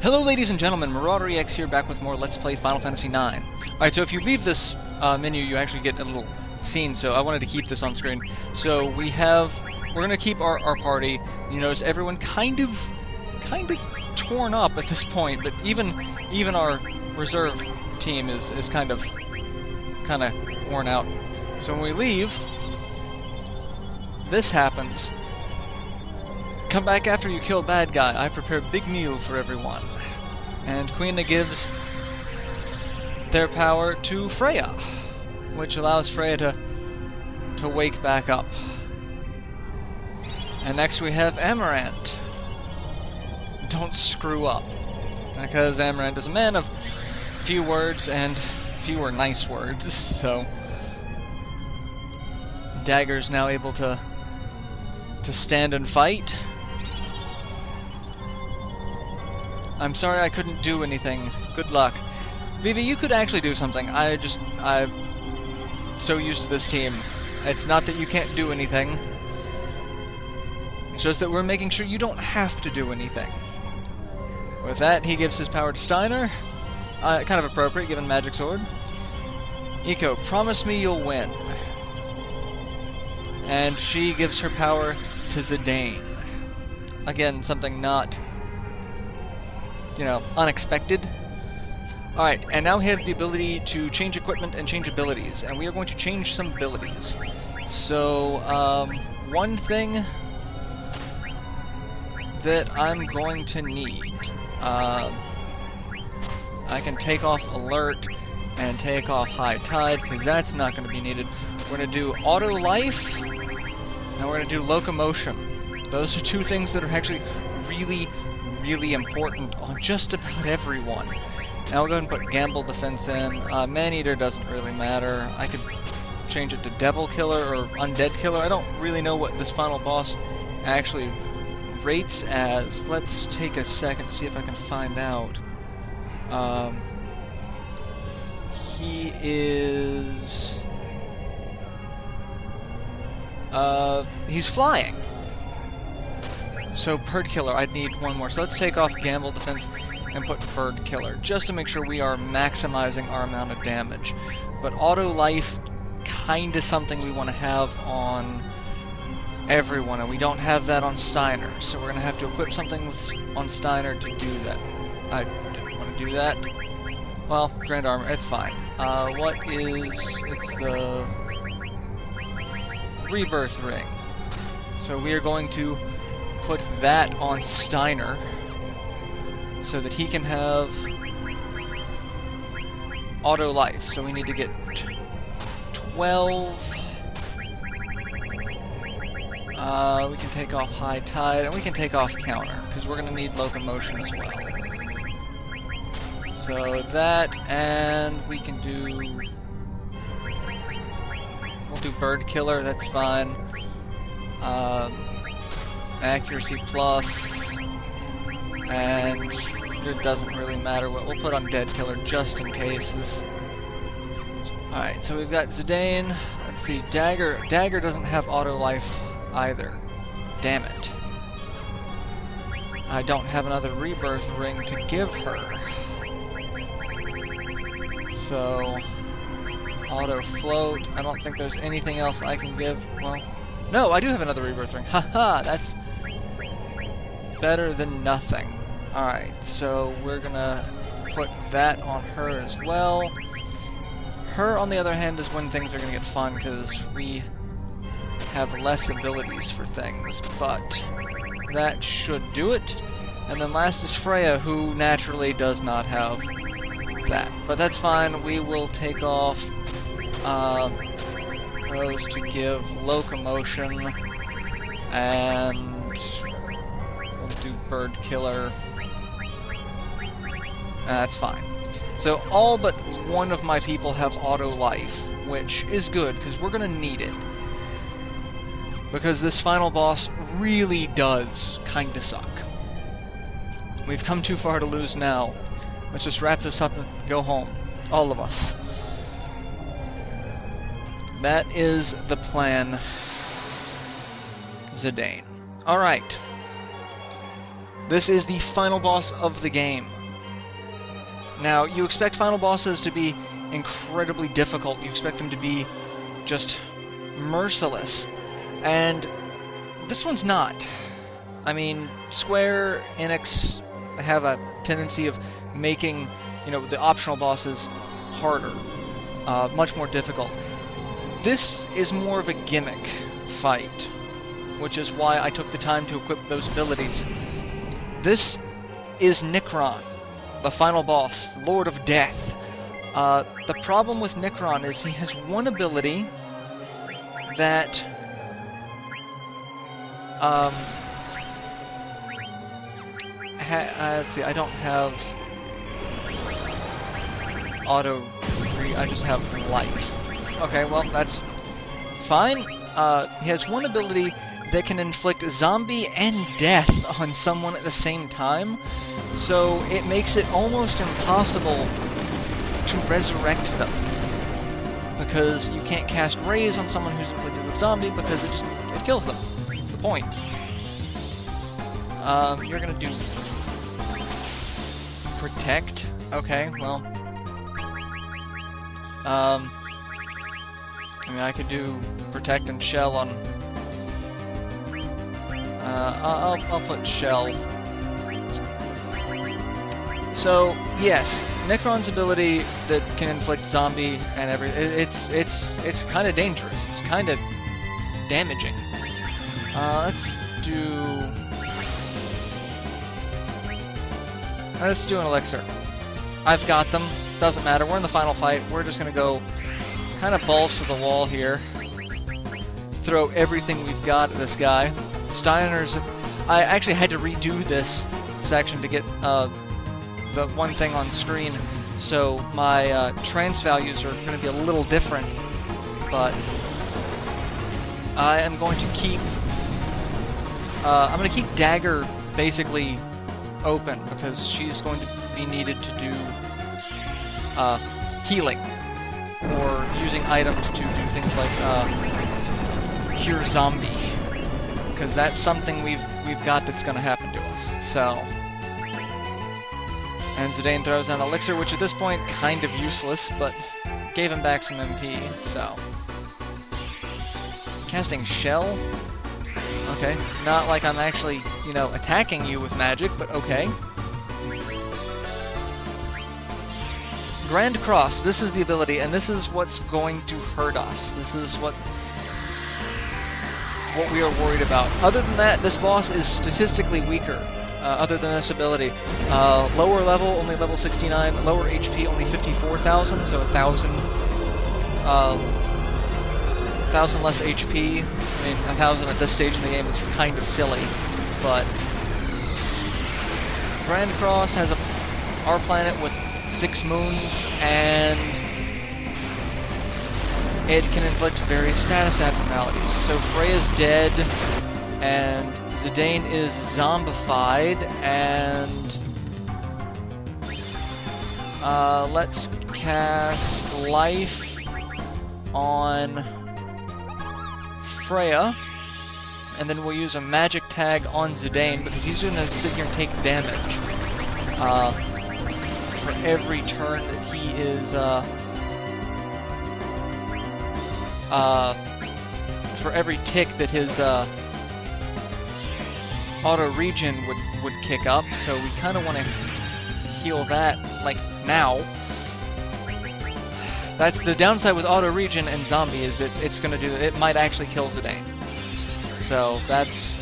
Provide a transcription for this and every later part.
Hello ladies and gentlemen, MarauderEX here, back with more Let's Play Final Fantasy IX. Alright, so if you leave this menu, you actually get a little scene, so I wanted to keep this on screen. So we're gonna keep our party. You notice everyone kind of torn up at this point, but even our reserve team is kind of worn out. So when we leave, this happens. Come back after you kill bad guy. I prepare big meal for everyone. And Queen gives their power to Freya, which allows Freya to wake back up. And next we have Amaranth. Don't screw up, because Amaranth is a man of few words and fewer nice words. So Dagger's now able to stand and fight. I'm sorry I couldn't do anything. Good luck. Vivi, you could actually do something. I'm so used to this team. It's not that you can't do anything. It's just that we're making sure you don't have to do anything. With that, he gives his power to Steiner. Kind of appropriate, given Magic Sword. Eiko, promise me you'll win. And she gives her power to Zidane. Again, something not, unexpected. Alright, and now we have the ability to change equipment and change abilities, and we are going to change some abilities. So, one thing that I'm going to need, I can take off Alert and take off High Tide, because that's not going to be needed. We're going to do Auto Life, and we're going to do Locomotion. Those are two things that are actually really important on just about everyone. Now we'll go ahead and put Gamble Defense in. Man-Eater doesn't really matter. I could change it to Devil Killer or Undead Killer. I don't really know what this final boss actually rates as. Let's take a second to see if I can find out. He is... he's flying. So Bird Killer, I'd need one more. So let's take off Gamble Defense and put Bird Killer, just to make sure we are maximizing our amount of damage. But Auto Life, kinda something we want to have on everyone, and we don't have that on Steiner. So we're gonna have to equip something on Steiner to do that. I didn't want to do that. Well, Grand Armor, it's fine. It's the Rebirth Ring. So we are going to put that on Steiner so that he can have Auto Life. So we need to get 12. We can take off High Tide, and we can take off Counter, because we're going to need Locomotion as well. So that, and we can do... We'll do Bird Killer, that's fine. Accuracy plus, and it doesn't really matter what we'll put on Dead Killer just in case this. Alright, so we've got Zidane. Let's see, Dagger doesn't have Auto Life either. Damn it. I don't have another Rebirth Ring to give her. So Auto Float. I don't think there's anything else I can give. Well, no, I do have another Rebirth Ring. Haha, that's better than nothing. Alright, so we're gonna put that on her as well. Her, on the other hand, is when things are gonna get fun, because we have less abilities for things, but that should do it. And then last is Freya, who naturally does not have that. But that's fine, we will take off those to give Locomotion, and we'll do Bird Killer. That's fine. So all but one of my people have Auto Life, which is good, because we're going to need it. Because this final boss really does kinda suck. We've come too far to lose now. Let's just wrap this up and go home. All of us. That is the plan, Zidane. Alright. This is the final boss of the game. Now, you expect final bosses to be incredibly difficult. You expect them to be just merciless. And this one's not. I mean, Square-enix have a tendency of making, you know, the optional bosses harder. Much more difficult. This is more of a gimmick fight, which is why I took the time to equip those abilities. This is Necron, the final boss, Lord of Death. The problem with Necron is he has one ability that let's see, I don't have auto. I just have life. Okay, well, that's fine. He has one ability that can inflict zombie and death on someone at the same time, so it makes it almost impossible to resurrect them, because you can't cast rays on someone who's inflicted with zombie because it kills them. That's the point. You're gonna do protect. Okay, well, I mean, I could do protect and shell on. I'll put shell. So yes, Necron's ability that can inflict zombie and it's kind of dangerous. It's kind of damaging. Let's do an elixir. I've got them. Doesn't matter. We're in the final fight. We're just gonna go kind of balls to the wall here. Throw everything we've got at this guy. Steiner's. I actually had to redo this section to get the one thing on screen, so my trance values are going to be a little different. But I am going to keep. I'm going to keep Dagger basically open because she's going to be needed to do healing or using items to do things like cure zombie, because that's something we've got that's going to happen to us. So, and Zidane throws an elixir, which at this point kind of useless, but gave him back some MP. So, casting shell. Okay, not like I'm actually, you know, attacking you with magic, but okay. Grand Cross, this is the ability, and this is what's going to hurt us. This is what we are worried about. Other than that, this boss is statistically weaker, other than this ability. Lower level, only level 69. Lower HP, only 54,000, so 1,000 less HP. I mean, 1,000 at this stage in the game is kind of silly, but Grand Cross has our planet with 6 moons, and it can inflict various status abnormalities. So Freya's dead, and Zidane is zombified, and let's cast Life on Freya, and then we'll use a magic tag on Zidane because he's going to sit here and take damage for every turn that he is for every tick that his auto regen would kick up. So we kind of want to heal that like now. That's the downside with auto regen and zombie, is that it's gonna do. It might actually kill Zidane. So that's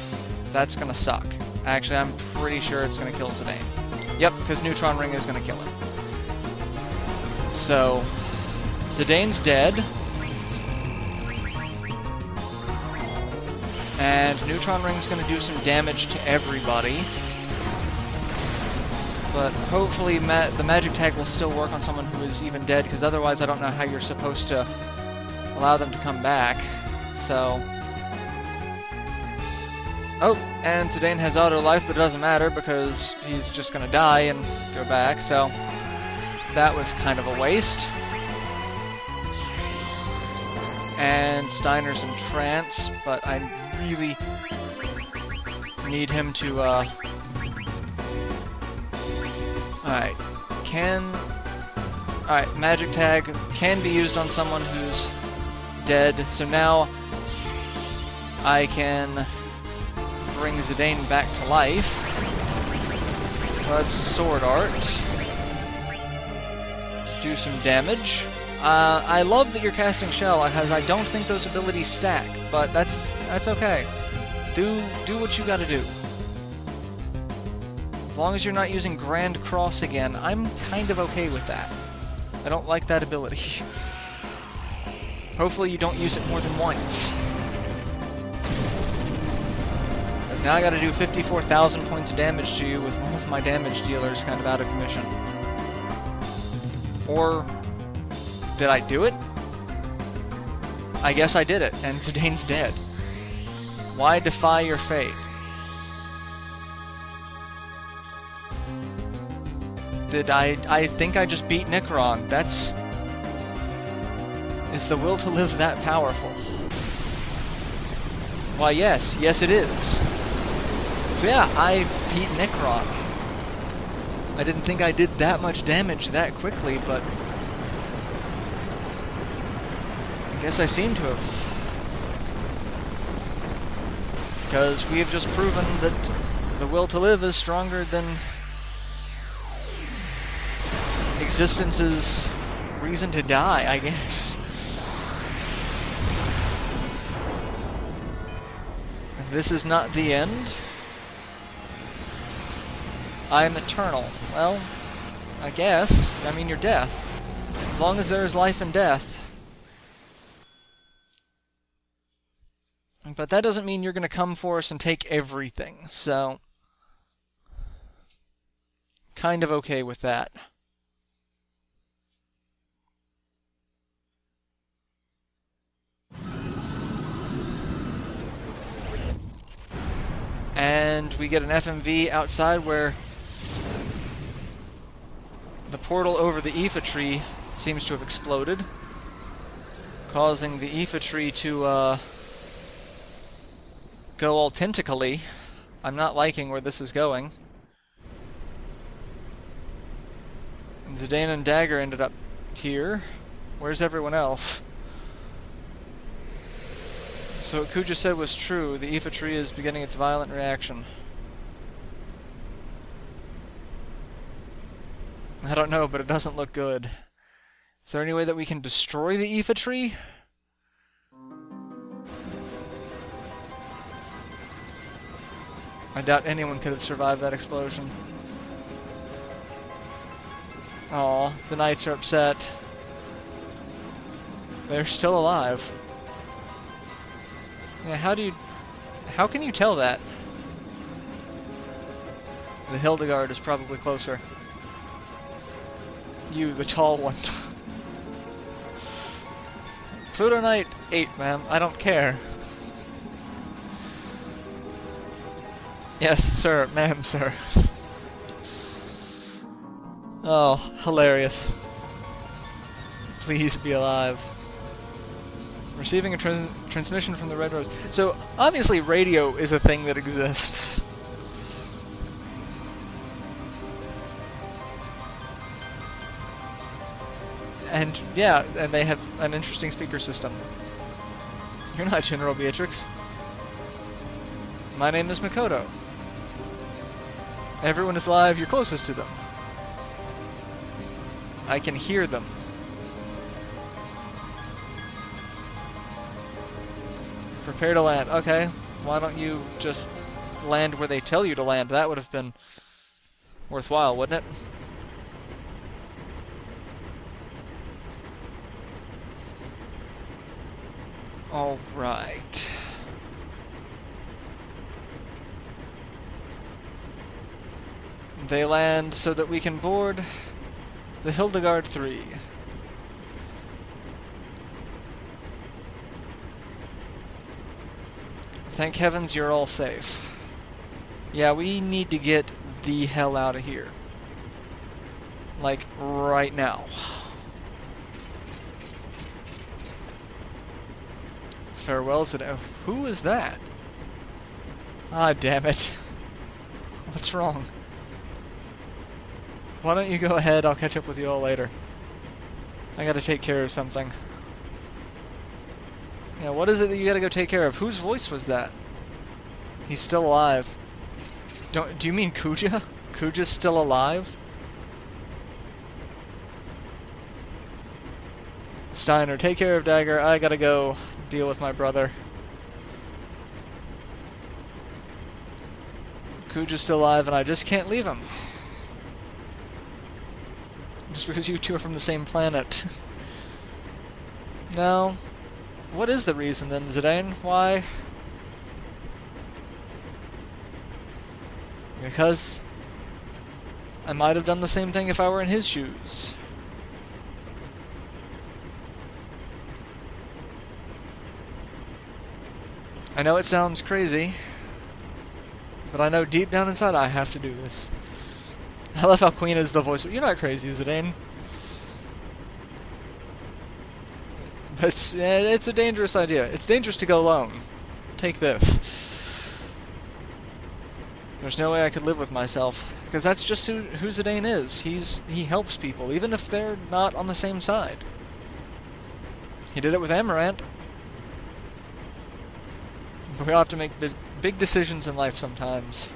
gonna suck. Actually, I'm pretty sure it's gonna kill Zidane. Yep, because Neutron Ring is gonna kill him. So Zidane's dead, and Neutron Ring's gonna do some damage to everybody. But hopefully the magic tag will still work on someone who is even dead, because otherwise I don't know how you're supposed to allow them to come back. So, oh, and Zidane has auto life, but it doesn't matter because he's just gonna die and go back, so that was kind of a waste. And Steiner's in trance, but I need him to, Alright. Alright, magic tag can be used on someone who's dead, so now I can bring Zidane back to life. Let's Sword Art. Do some damage. I love that you're casting Shell, because I don't think those abilities stack, but that's okay. Do what you gotta do. As long as you're not using Grand Cross again, I'm kind of okay with that. I don't like that ability. Hopefully you don't use it more than once. Because now I gotta do 54,000 points of damage to you with one of my damage dealers kind of out of commission. Or did I do it? I guess I did it, and Zidane's dead. Why defy your fate? I think I just beat Necron. Is the will to live that powerful? Why, yes. Yes, it is. So yeah, I beat Necron. I didn't think I did that much damage that quickly, but I guess I seem to have. Because we have just proven that the will to live is stronger than existence's reason to die, I guess. This is not the end. I am eternal. Well, I guess. I mean, you're death. As long as there is life and death. But that doesn't mean you're going to come for us and take everything, so kind of okay with that. And we get an FMV outside where the portal over the Aoife tree seems to have exploded, causing the Aoife tree to go all tentacly. I'm not liking where this is going. And Zidane and Dagger ended up here. Where's everyone else? So what Kuja said was true. The Aoife tree is beginning its violent reaction. I don't know, but it doesn't look good. Is there any way that we can destroy the Aoife tree? I doubt anyone could have survived that explosion. Aw, the knights are upset. They're still alive. Yeah, how can you tell that? The Hildegard is probably closer. You, the tall one. Pluto Knight 8, ma'am. I don't care. Yes, sir. Ma'am, sir. Oh, hilarious. Please be alive. Receiving a transmission from the Red Rose. So, obviously radio is a thing that exists. And, yeah, and they have an interesting speaker system. You're not General Beatrix. My name is Makoto. Everyone is alive, you're closest to them. I can hear them. Prepare to land. Okay, why don't you just land where they tell you to land? That would have been worthwhile, wouldn't it? All right. They land so that we can board the Hildegard 3. Thank heavens you're all safe. Yeah, we need to get the hell out of here. Like, right now. Farewell, Zidane. Who is that? Ah, damn it. What's wrong? Why don't you go ahead? I'll catch up with you all later. I gotta take care of something. Yeah, what is it that you gotta go take care of? Whose voice was that? He's still alive. Do you mean Kuja? Kuja's still alive? Steiner, take care of Dagger. I gotta go deal with my brother. Kuja's still alive and I just can't leave him. Just because you two are from the same planet. No. What is the reason then, Zidane? Why? Because I might have done the same thing if I were in his shoes. I know it sounds crazy, but I know deep down inside I have to do this. I love how Queen is the voice. You're not crazy, Zidane. But it's a dangerous idea. It's dangerous to go alone. Take this. There's no way I could live with myself, because that's just who Zidane is. He helps people, even if they're not on the same side. He did it with Amaranth. We all have to make big decisions in life sometimes.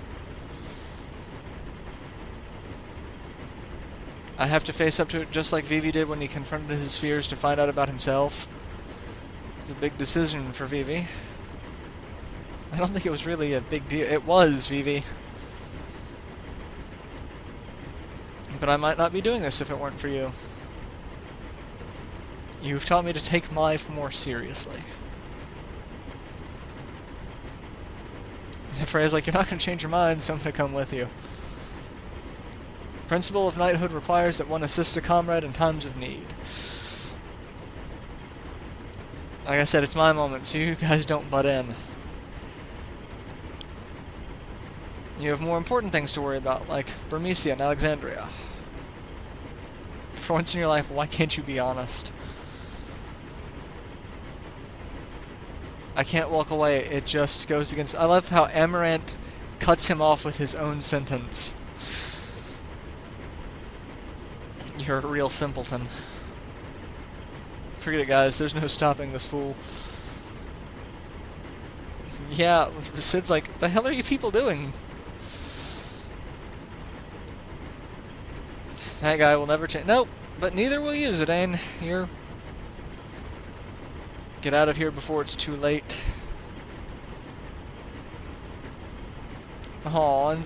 I have to face up to it just like Vivi did when he confronted his fears to find out about himself. It was a big decision for Vivi. I don't think it was really a big deal. It was, Vivi. But I might not be doing this if it weren't for you. You've taught me to take my life more seriously. The phrase like, you're not going to change your mind, so I'm going to come with you. Principle of knighthood requires that one assist a comrade in times of need. Like I said, it's my moment, so you guys don't butt in. You have more important things to worry about, like Burmecia and Alexandria. For once in your life, why can't you be honest? I can't walk away, it just goes against... I love how Amaranth cuts him off with his own sentence. You're a real simpleton. Forget it, guys. There's no stopping this fool. Yeah, Sid's like, the hell are you people doing? That guy will never change. Nope, but neither will you, Zidane. You're... Get out of here before it's too late. Aw, and...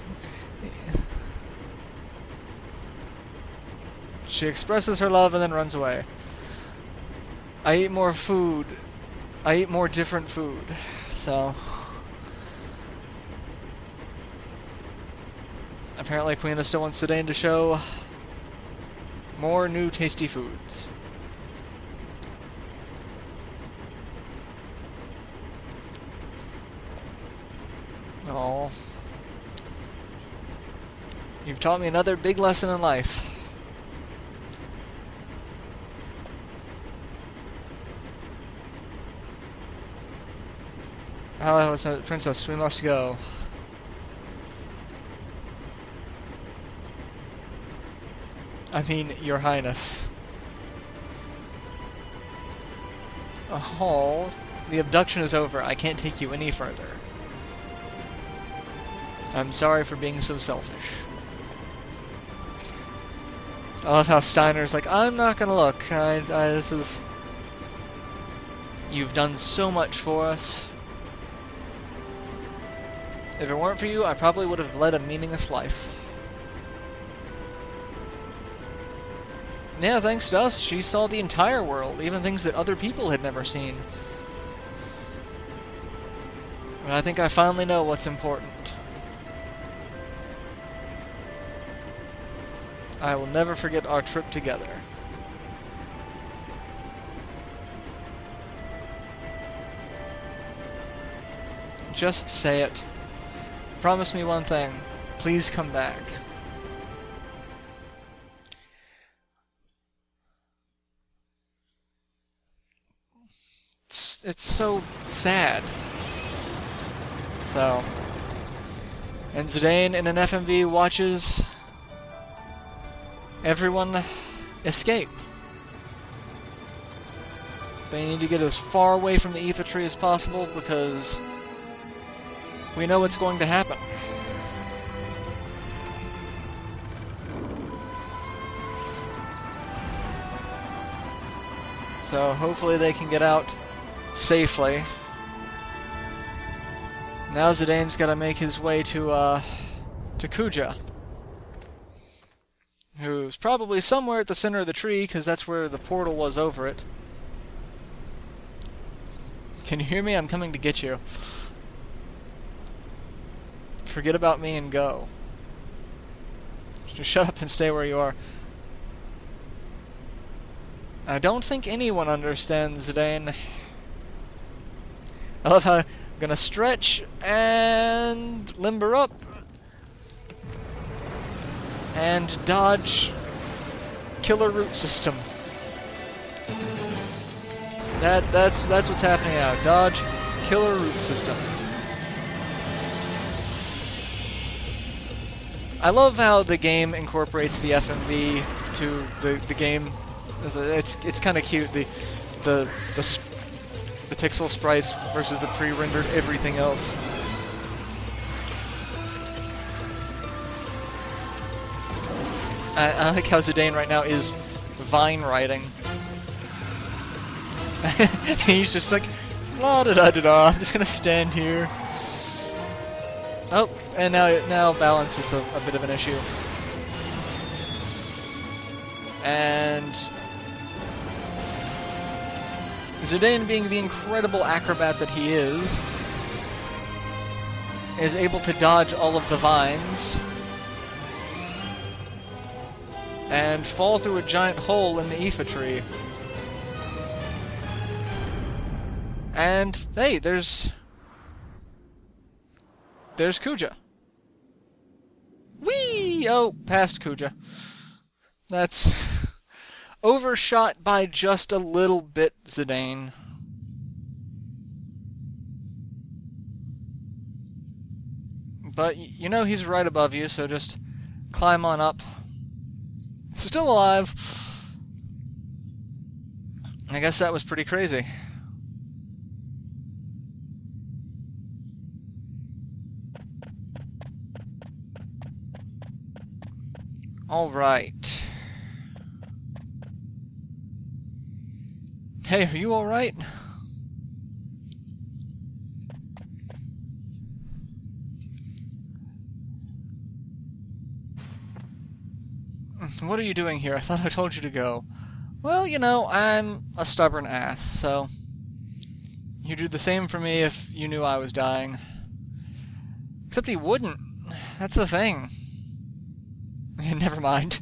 She expresses her love and then runs away. I eat more food. I eat more different food. So... Apparently Queen still wants Zidane to show more new tasty foods. Oh, you've taught me another big lesson in life. Oh, it's not Princess, we must go. I mean, Your Highness. Oh, the abduction is over. I can't take you any further. I'm sorry for being so selfish. I love how Steiner's like, I'm not gonna look. This is... You've done so much for us. If it weren't for you, I probably would have led a meaningless life. Yeah, thanks to us, she saw the entire world, even things that other people had never seen. And I think I finally know what's important. I will never forget our trip together. Just say it. Promise me one thing. Please come back. It's so sad. So, And Zidane in an FMV watches everyone escape. They need to get as far away from the Aether tree as possible because we know what's going to happen. So hopefully they can get out safely. Now Zidane's got to make his way to Kuja, who's probably somewhere at the center of the tree, because that's where the portal was over it. Can you hear me? I'm coming to get you. Forget about me and go. Just shut up and stay where you are. I don't think anyone understands Zidane. I love how I'm gonna stretch and limber up and dodge killer root system. That's what's happening now. Dodge killer root system. I love how the game incorporates the FMV to the game. It's kind of cute. The pixel sprites versus the pre-rendered everything else. I like how Zidane right now is vine riding. He's just like, la da da da da. I'm just gonna stand here. Oh, and now balance is a bit of an issue. And Zidane, being the incredible acrobat that he is able to dodge all of the vines and fall through a giant hole in the Aether tree. And hey, there's Kuja. Whee! Oh, past Kuja. That's overshot by just a little bit, Zidane. But you know he's right above you, so just climb on up. Still alive. I guess that was pretty crazy. All right. Hey, are you all right? What are you doing here? I thought I told you to go. Well, you know, I'm a stubborn ass, so you'd do the same for me if you knew I was dying. Except he wouldn't. That's the thing. Never mind.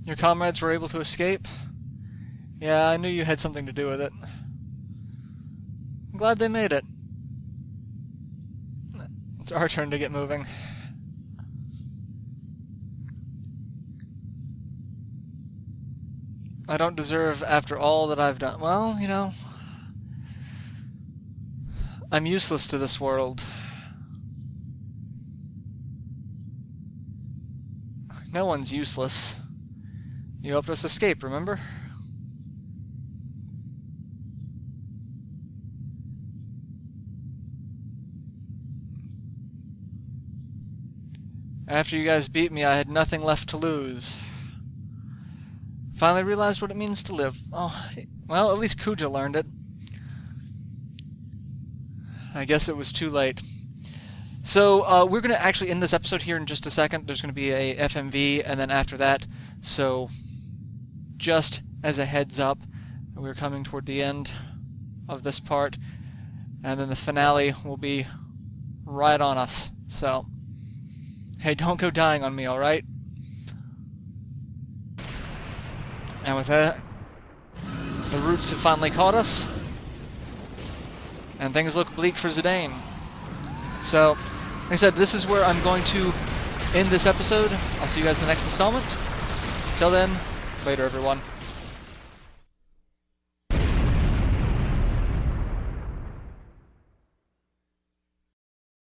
Your comrades were able to escape? Yeah, I knew you had something to do with it. I'm glad they made it. It's our turn to get moving. I don't deserve after all that I've done. Well, you know, I'm useless to this world. No one's useless. You helped us escape, remember? After you guys beat me, I had nothing left to lose. Finally realized what it means to live. Oh, well, at least Kuja learned it. I guess it was too late. So, we're going to actually end this episode here in just a second. There's going to be a FMV, and then after that, so just as a heads up, we're coming toward the end of this part, and then the finale will be right on us. So, hey, don't go dying on me, alright? And with that, the roots have finally caught us, and things look bleak for Zidane. So, like I said, this is where I'm going to end this episode. I'll see you guys in the next installment. Till then, later everyone.